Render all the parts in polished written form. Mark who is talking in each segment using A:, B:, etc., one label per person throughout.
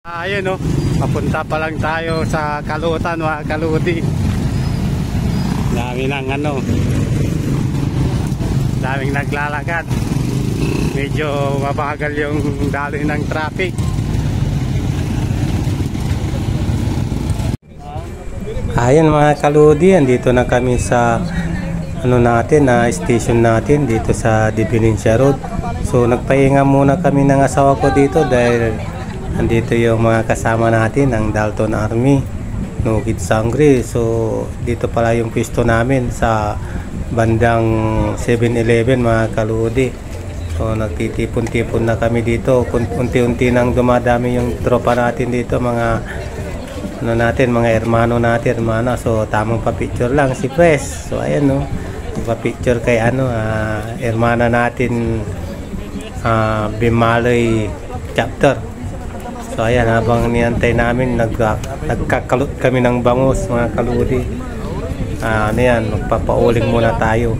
A: Ayun oh, papunta pa lang tayo sa Kalutan mga kaludi. Dami ng daming naglalakad. Medyo mabagal yung daloy ng traffic. Ayun mga kaludi, andito na kami sa station natin dito sa Divinencia Road. So nagpahinga muna kami ng asawa ko dito dahil andito yung mga kasama natin ng Dalton Army, Nugit Sangre. So dito pala yung pwesto namin sa bandang 7-Eleven mga kaludi. So nagtitipon-tipon na kami dito. Unti-unti nang dumadami yung tropa natin dito, mga mga hermano natin, hermana. So tamang pa-picture lang si Pres. So ayan no, pa-picture kay hermana natin, Bimaloy chapter. So ayan, habang niantay namin, nagkakalot kami ng bangus mga kaludi. Magpapauling muna tayo.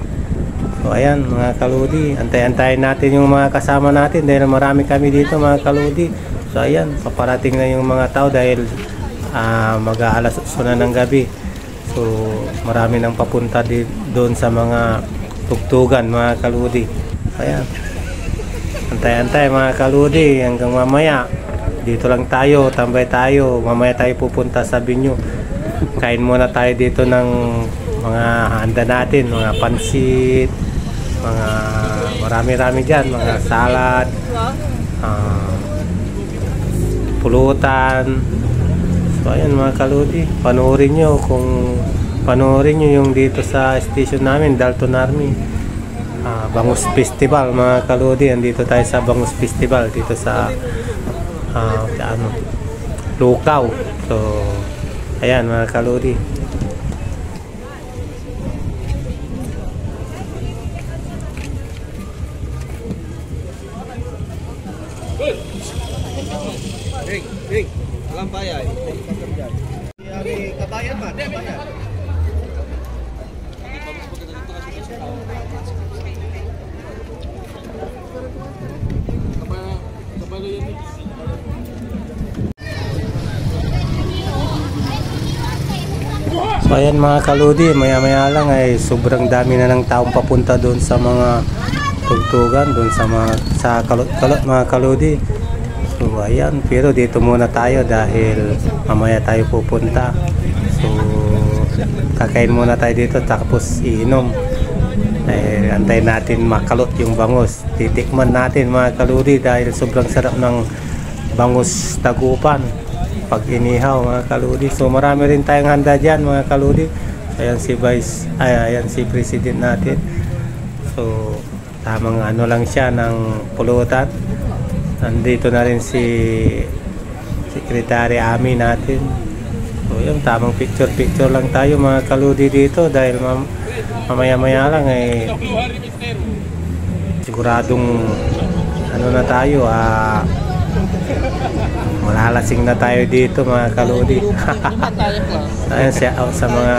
A: So ayan mga kaludi, antay-antayin natin yung mga kasama natin dahil marami kami dito mga kaludi. So ayan, paparating na yung mga tao dahil mag-aalas 8 na ng gabi. So marami nang papunta doon sa mga tugtugan mga kaludi. Ayan, antay-antay mga kaludi hanggang mamaya. Dito lang tayo, tambay tayo. Mamaya tayo pupunta sa Binyo. Kain muna tayo dito ng mga handa natin, mga pansit, mga marami-rami dyan, mga salad, pulutan. So ayan mga kaludi, panoorin nyo yung dito sa station namin, Dalton Army, Bangus Festival mga kaludi. Andito tayo sa Bangus Festival dito sa Lukaw. So ayan mga kaludi.
B: Alam bayay. Kabayan ba? Kabayan.
A: So ayan mga kaludi, maya-maya lang ay sobrang dami na ng taong papunta doon sa mga tugtugan, doon sa kalot-kalot mga kaludi. So ayan, pero dito muna tayo dahil mamaya tayo pupunta. So kakain muna tayo dito tapos iinom. Dahil antayin natin makalot yung bangus. Titikman natin mga kaludi dahil sobrang sarap ng bangus tagupan pag inihaw mga kaludi. So marami rin tayong handa dyan mga kaludi. Ayan si ayan si President natin. So tamang lang siya ng pulutan. Nandito na rin si Secretary Ami natin. So yung tamang picture lang tayo mga kaludi dito dahil mamaya-maya lang siguradong na tayo, malalasing na tayo dito mga kaludi. Ayan sa mga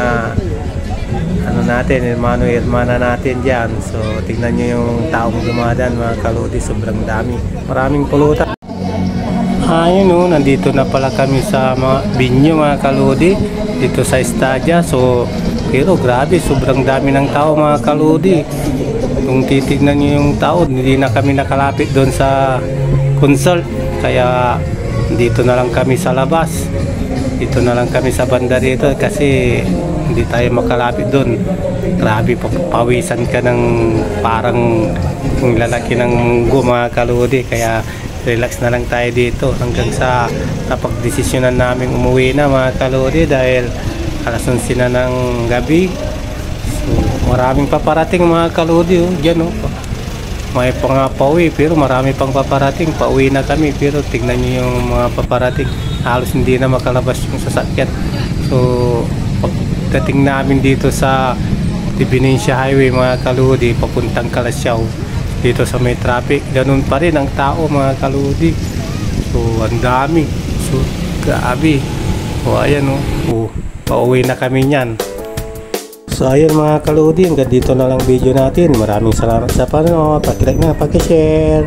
A: natin, hermana natin dyan. So tingnan nyo yung taong dumadaan mga kaludi, sobrang dami, maraming pulutan. Ayun nandito na pala kami sa mga Binyo mga kaludi, dito sa Estadia. So pero grabe, sobrang dami ng tao mga kaludi. Kung titignan nyo yung tao, hindi na kami nakalapit doon sa consult, kaya dito na lang kami sa labas. Dito na lang kami sa banda dito kasi hindi tayo makalapit doon. Grabe, pawisan ka ng parang yung lalaki ng munggo mga kaludi, kaya relax na lang tayo dito hanggang sa napagdesisyonan namin umuwi na mga kaludi dahil alas 11 na ng gabi. So maraming paparating mga kaludi dyan may pauwi, pero marami pang paparating. Pauwi na kami pero tignan nyo yung mga paparating, halos hindi na makalabas yung sasakyan. So pagdating namin dito sa Divinencia Highway mga kaludi papuntang Kalasyaw, dito sa may traffic, ganun pa rin ang tao mga kaludi. So ang dami, so grabe. O ayan pauwi na kami niyan. So ayun mga kaludi, hanggang dito na lang video natin. Maraming salamat sa panonood. Paki-like na, paki-share.